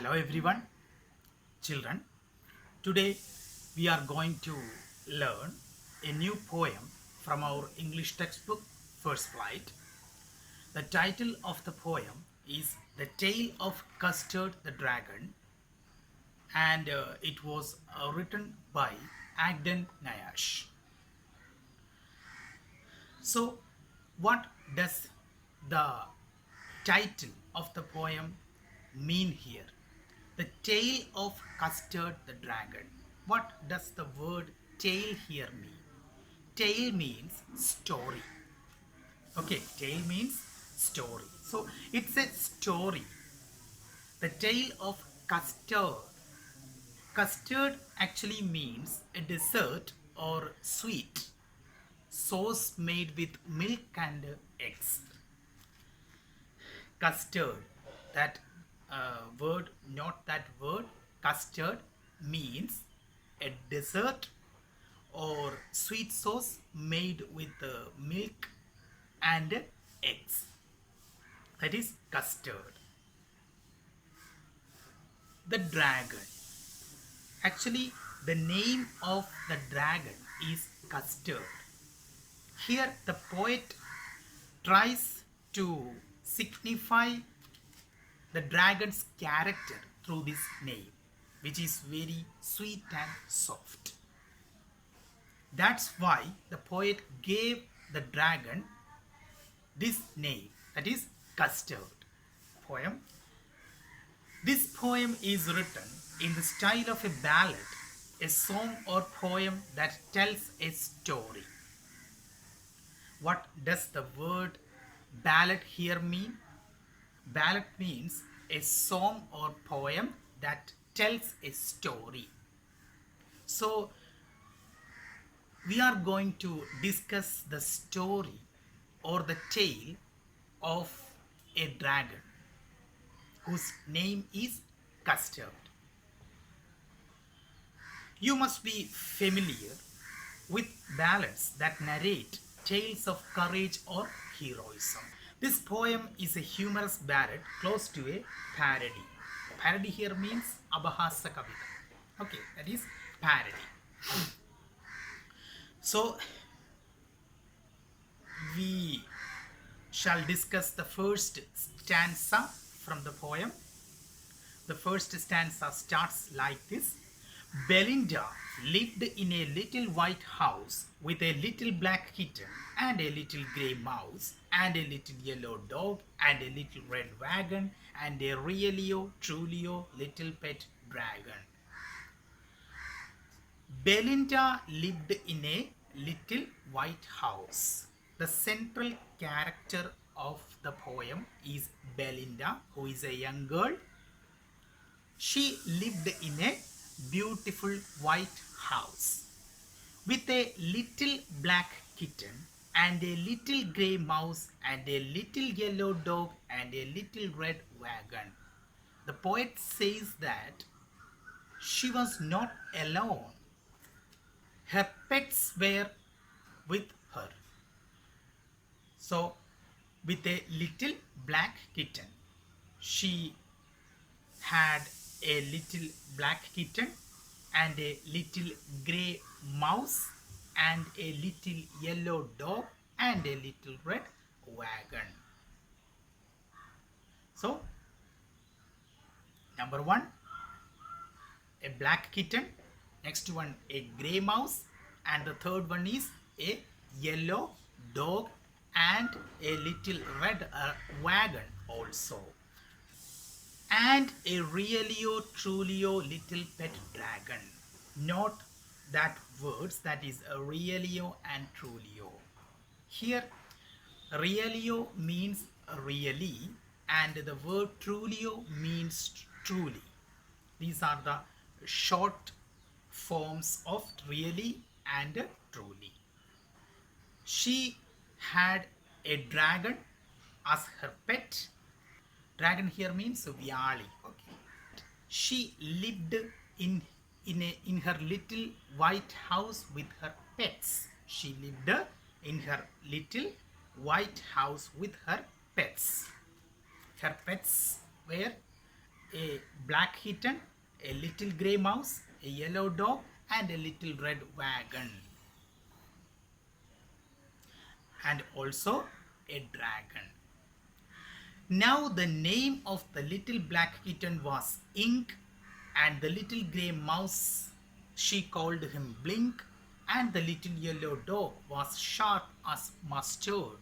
Hello everyone, children. Today we are going to learn a new poem from our English textbook First Flight. The title of the poem is The Tale of Custard the Dragon, and it was written by Agden Nayash. So, what does the title of the poem mean here? The tale of Custard the Dragon. What does the word tale here mean? Tale means story. Okay, tale means story. So it's a story. The tale of custard. Custard actually means a dessert or sweet sauce made with milk and eggs. Custard, that word, not that word, custard means a dessert or sweet sauce made with milk and eggs. That is custard. The dragon. Actually, the name of the dragon is Custard. Here, the poet tries to signify the dragon's character through this name, which is very sweet and soft. That's why the poet gave the dragon this name, that is Custard. Poem. This poem is written in the style of a ballad, a song or poem that tells a story. What does the word ballad here mean? Ballad means a song or poem that tells a story. So, we are going to discuss the story or the tale of a dragon whose name is Custard. You must be familiar with ballads that narrate tales of courage or heroism. This poem is a humorous ballad close to a parody. Parody here means abhasa kavita. Okay, that is parody. So, we shall discuss the first stanza from the poem. The first stanza starts like this. Belinda lived in a little white house with a little black kitten and a little grey mouse and a little yellow dog and a little red wagon and a realio, trulio, little pet dragon. Belinda lived in a little white house. The central character of the poem is Belinda, who is a young girl. She lived in a beautiful white house with a little black kitten and a little grey mouse and a little yellow dog and a little red wagon. The poet says that she was not alone. Her pets were with her. So, with a little black kitten, she had a little black kitten and a little grey mouse and a little yellow dog and a little red wagon. So, number one, a black kitten, next one a grey mouse, and the third one is a yellow dog and a little red wagon also. And a realio, trulio, little pet dragon. Note that words, that is a realio and trulio. Here, realio means really and the word trulio means truly. These are the short forms of really and truly. She had a dragon as her pet. Dragon here means Vyali. Okay. She lived in her little white house with her pets. She lived in her little white house with her pets. Her pets were a black kitten, a little grey mouse, a yellow dog, and a little red wagon. And also a dragon. Now the name of the little black kitten was Ink, and the little grey mouse, she called him Blink, and the little yellow dog was Sharp as Mustard.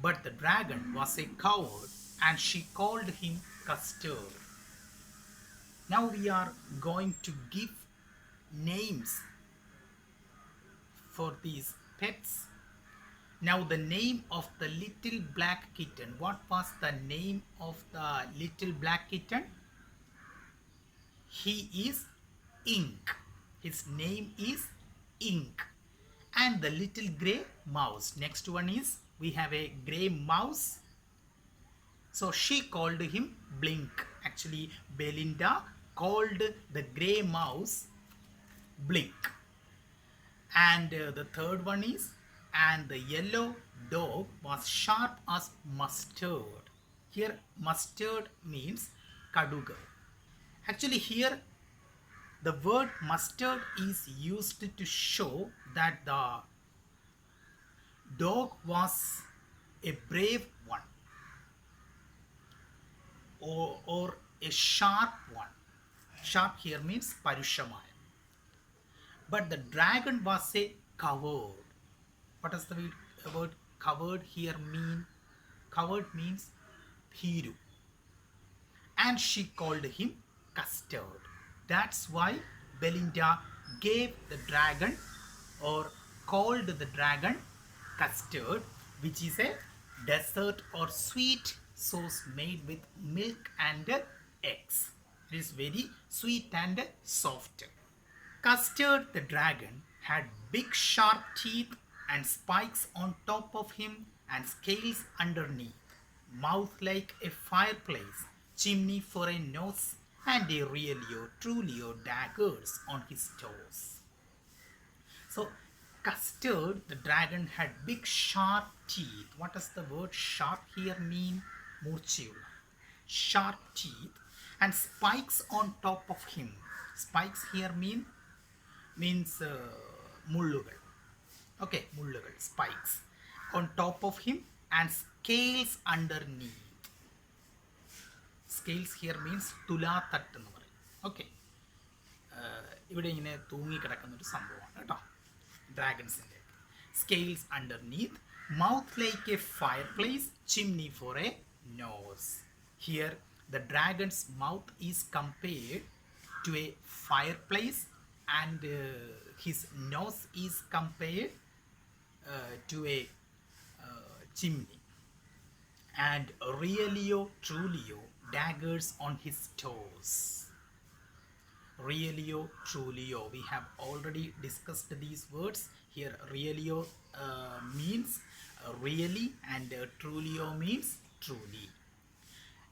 But the dragon was a coward, and she called him Custard. Now we are going to give names for these pets. Now the name of the little black kitten. What was the name of the little black kitten? He is Ink. His name is Ink. And the little grey mouse. Next one is, we have a grey mouse. So she called him Blink. Actually, Belinda called the grey mouse Blink. And the third one is, and the yellow dog was Sharp as Mustard. Here mustard means kaduga. Actually here the word mustard is used to show that the dog was a brave one, or a sharp one. Sharp here means parushamaya. But the dragon was a coward. What does the word coward here mean? Coward means Thiru. And she called him Custard. That's why Belinda gave the dragon, or called the dragon, Custard, which is a dessert or sweet sauce made with milk and eggs. It is very sweet and soft. Custard the dragon had big sharp teeth and spikes on top of him and scales underneath, mouth like a fireplace, chimney for a nose, and a really or truly or daggers on his toes. So Custard the dragon had big sharp teeth. What does the word sharp here mean? Murchiyulla. Sharp teeth and spikes on top of him. Spikes here means mullugal. Okay, mullugal, spikes on top of him, and scales underneath. Scales here means തുലാത്തട്ട് എന്ന് പറയും. Okay, ഇവിടെ ഇങ്ങനെ തൂങ്ങിക്കിടക്കുന്നൊരു സംഭവമാണ് കേട്ടോ ഡ്രാഗൺസിൻ്റെ. Scales underneath, mouth like a fireplace, chimney for a nose. Here the dragon's mouth is compared to a fireplace, and his nose is compared to a chimney, and realio trulio, daggers on his toes. Realio trulio, we have already discussed these words. Here realio means really, and trulio means truly.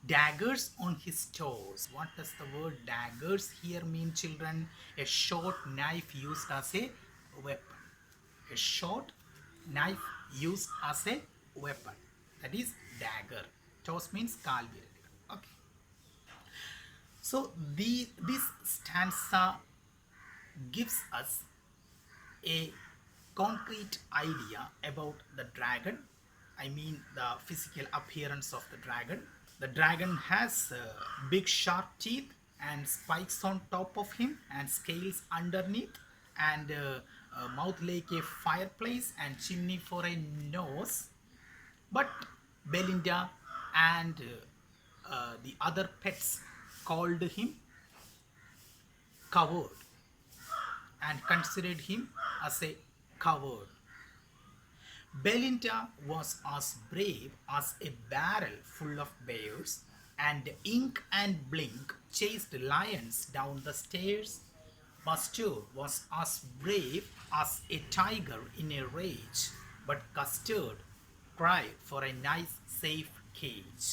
Daggers on his toes. What does the word daggers here mean, children? A short knife used as a weapon. A short knife used as a weapon. That is dagger. Toes means kalviralukal. Okay. So this stanza gives us a concrete idea about the dragon. I mean the physical appearance of the dragon. The dragon has big sharp teeth and spikes on top of him, and scales underneath, and mouth like a fireplace, and chimney for a nose. But Belinda and the other pets called him coward and considered him as a coward. Belinda was as brave as a barrel full of bears, and Ink and Blink chased lions down the stairs. Mustard was as brave as a tiger in a rage, but Custard cried for a nice, safe cage.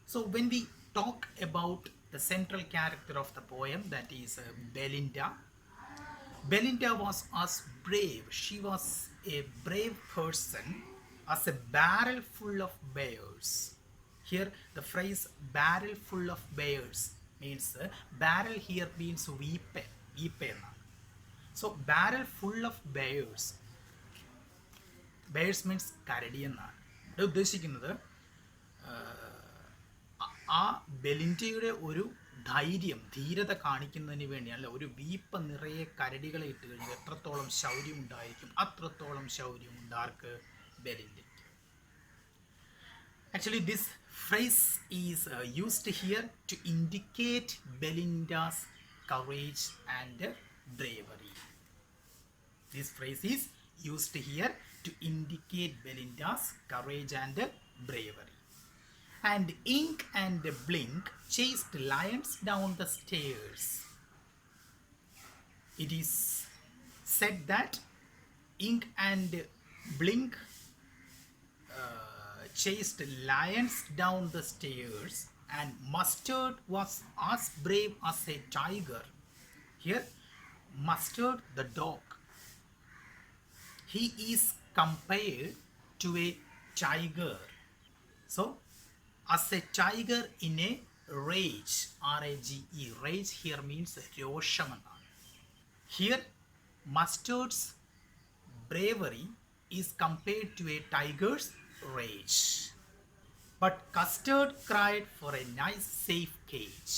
So when we talk about the central character of the poem, that is Belinda, Belinda was as brave. She was a brave person as a barrel full of bears. Here the phrase barrel full of bears means barrel here means weep എന്നാണ്. So barrel full of bears, bears means കരടി എന്നാണ്. ഇവിടെ ഉദ്ദേശിക്കുന്നത് ആ ബെലിൻഡയുടെ ഒരു ധൈര്യം ധീരത കാണിക്കുന്നതിന് വേണ്ടിയാണ്. ഒരു വീപ്പ നിറയെ കരടികളെ ഇട്ട് കഴിഞ്ഞാൽ എത്രത്തോളം ശൗര്യം ഉണ്ടായിരിക്കും, അത്രത്തോളം ശൗര്യം ഉണ്ട് ആർക്ക്? ബെലിൻഡയ്ക്ക്. Actually this phrase is used here to indicate Belinda's courage and bravery. This phrase is used here to indicate Belinda's courage and bravery. And Ink and Blink chased lions down the stairs. It is said that Ink and Blink chased lions down the stairs, and Mustard was as brave as a tiger. Here, Mustard the dog, he is compared to a tiger. So, as a tiger in a rage, R-A-G-E, rage here means രോഷം എന്നാണ്. Here, Mustard's bravery is compared to a tiger's rage. But Custard cried for a nice safe cage.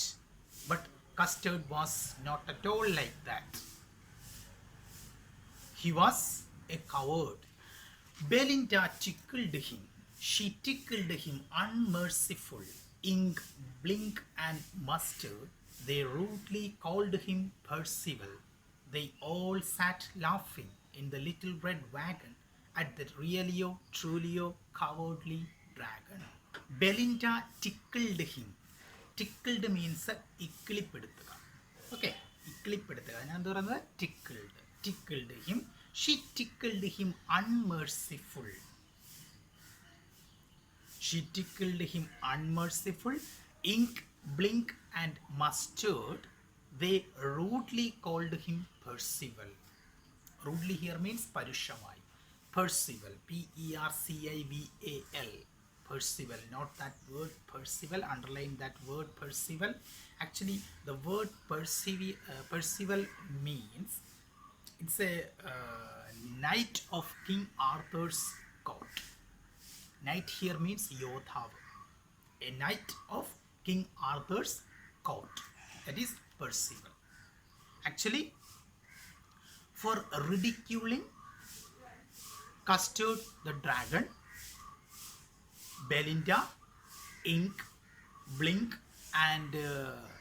But Custard was not at all like that. He was a coward. Belinda tickled him. She tickled him unmerciful. Ink, Blink and Mustard, they rudely called him Percival. They all sat laughing in the little red wagon at the realio trulio cowardly dragon. Belinda tickled him. Tickled means ഇക്കിളിപ്പെടുത്തുക. Okay, ഇക്കിളിപ്പെടുത്തുക. ഞാൻ എന്താ പറയുന്നത്? tickled. Tickled him. She tickled him unmerciful. She tickled him unmerciful. Ink, Blink and Mustard, they rudely called him Percival. Rudely here means പരുഷമായി. Percival, P-E-R-C-I-V-A-L, Percival, not that word Percival, underline that word Percival. Actually the word Percival means it's a knight of King Arthur's court. Knight here means yodhavu, a knight of King Arthur's court, that is Percival. Actually for ridiculing Custard the dragon, Belinda, Ink, Blink and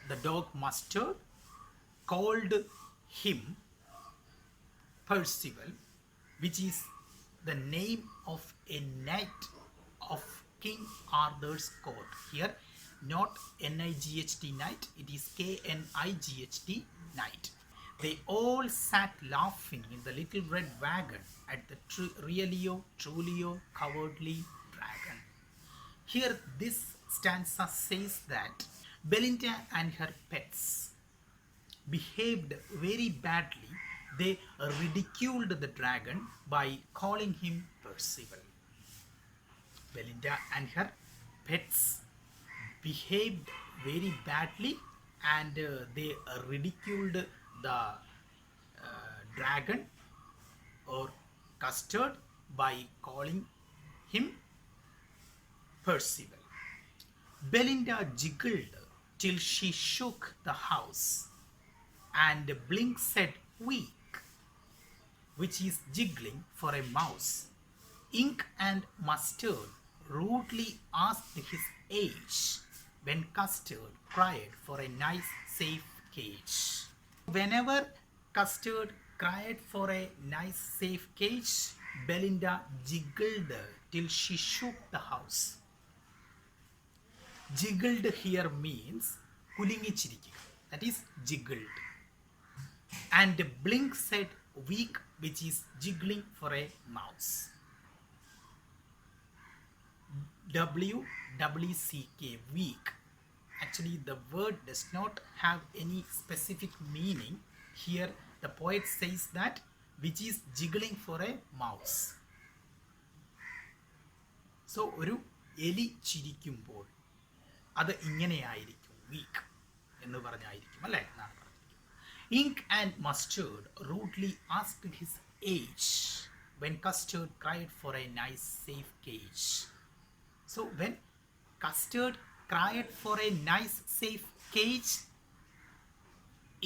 the dog Mustard called him Percival, which is the name of a knight of King Arthur's court. Here not N-I-G-H-T knight, it is K-N-I-G-H-T knight. They all sat laughing in the little red wagon at the realio trulio cowardly dragon. Here this stanza says that Belinda and her pets behaved very badly. They ridiculed the dragon by calling him Percival. Belinda and her pets behaved very badly and they ridiculed the dragon or Custard by calling him Percival. Belinda jiggled till she shook the house, and Blink said weak, which is jiggling for a mouse. Ink and Mustard rudely asked his age when Custard cried for a nice safe cage. Whenever Custard cried for a nice safe cage, Belinda jiggled till she shook the house. Jiggled here means കുലുങ്ങിച്ചിരിക്കുക, that is jiggled. And Blink said weak, which is jiggling for a mouse. W-W-C-K, weak. Actually the word does not have any specific meaning. Here the poet says that which is jiggling for a mouse. So ഒരു എലി ചിരിക്കുമ്പോൾ അത് ഇങ്ങനെയായിരിക്കും, week എന്ന് പറഞ്ഞായിരിക്കും അല്ലേ എന്നാണ് പറഞ്ഞിരിക്കുന്നത്. Ink and mustard rudely asked his age when Custard cried for a nice safe cage. So when Custard cried for a nice safe cage,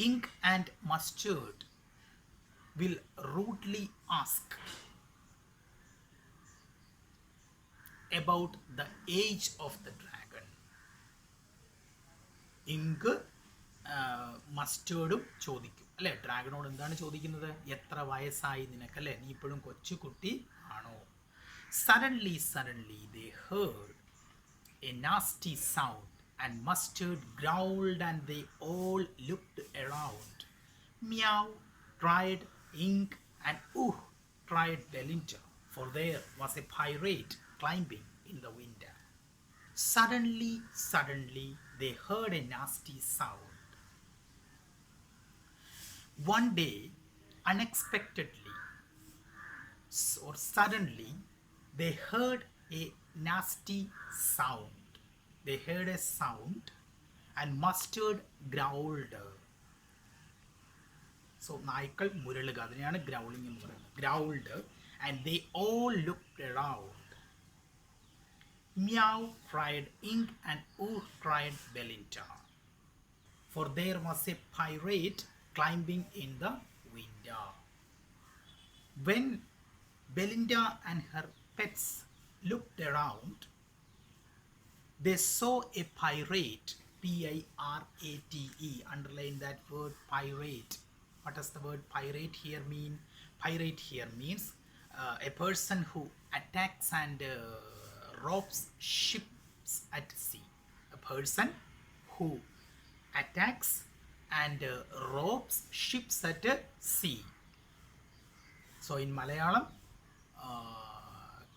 Ink and Mustard will rudely ask about the age of the dragon. Ink മസ്റ്റേർഡും ചോദിക്കും അല്ലേ, ഡ്രാഗണോട് എന്താണ് ചോദിക്കുന്നത്, എത്ര വയസ്സായി നിനക്കല്ലേ, നീ ഇപ്പോഴും കൊച്ചു കുട്ടി ആണോ. Suddenly they heard a nasty sound and Mustard growled and they all looked around. Meow cried Ink and ooh cried Belinda, for there was a pirate climbing in the window. Suddenly they heard a nasty sound. One day, unexpectedly or suddenly, they heard a nasty sound. They heard a sound and Mustard growled. So നായ്ക്കൾ മുരളുക, അതിനെയാണ് ഗ്രൗളിംഗ് എന്ന് പറയുന്നത്. Growled and they all looked around. Meow cried Ink and ooh cried Belinda, for there was a pirate climbing in the window. When Belinda and her pets looked around, they saw a pirate, P-I-R-A-T-E. Underline that word, pirate. What does the word pirate here mean? Pirate here means a person who attacks and robs ships at sea. A person who attacks and robs ships at sea. So in Malayalam,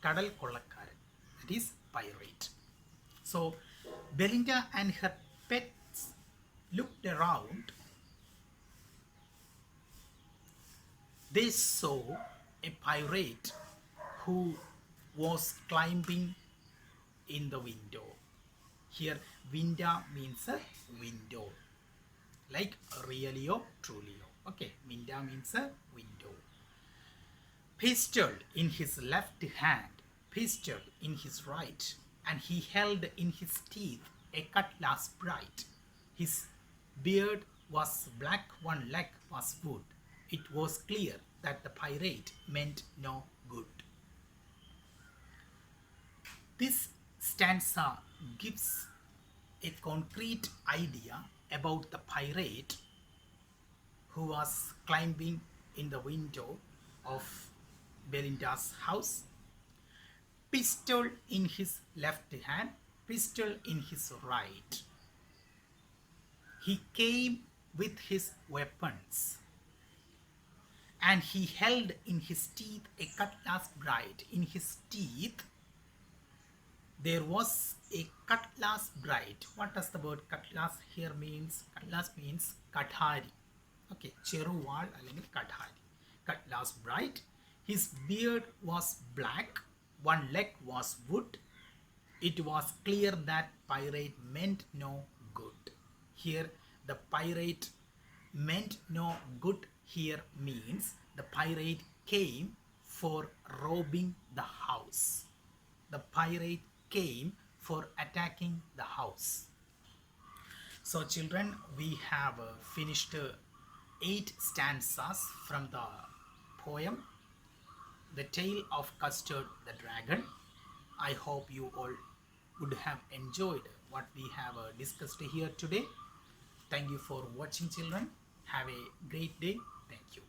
kadal kollakkaran, that is pirate. So Belinda and her pets looked around. They saw a pirate who was climbing in the window. Here window means a window, like really or truly. Okay, window means a window. Pistol in his left hand, pistol in his right, and he held in his teeth a cutlass bright. His beard was black, one leg was wood. It was clear that the pirate meant no good. This stanza gives a concrete idea about the pirate who was climbing in the window of Belinda's house. Pistol in his left hand, pistol in his right. He came with his weapons and he held in his teeth a cutlass bright. In his teeth there was a cutlass bright. What does the word cutlass here means? Cutlass means kadhari. Okay, cheruval അല്ലെങ്കിൽ kadhari. Cutlass bright. His beard was black, one leg was wood. It was clear that pirate meant no good. Here the pirate meant no good here means the pirate came for robbing the house. The pirate came for attacking the house. So children, we have finished 8 stanzas from the poem The Tale of Custard the Dragon. I hope you all would have enjoyed what we have discussed here today. Thank you for watching, children. Have a great day. Thank you.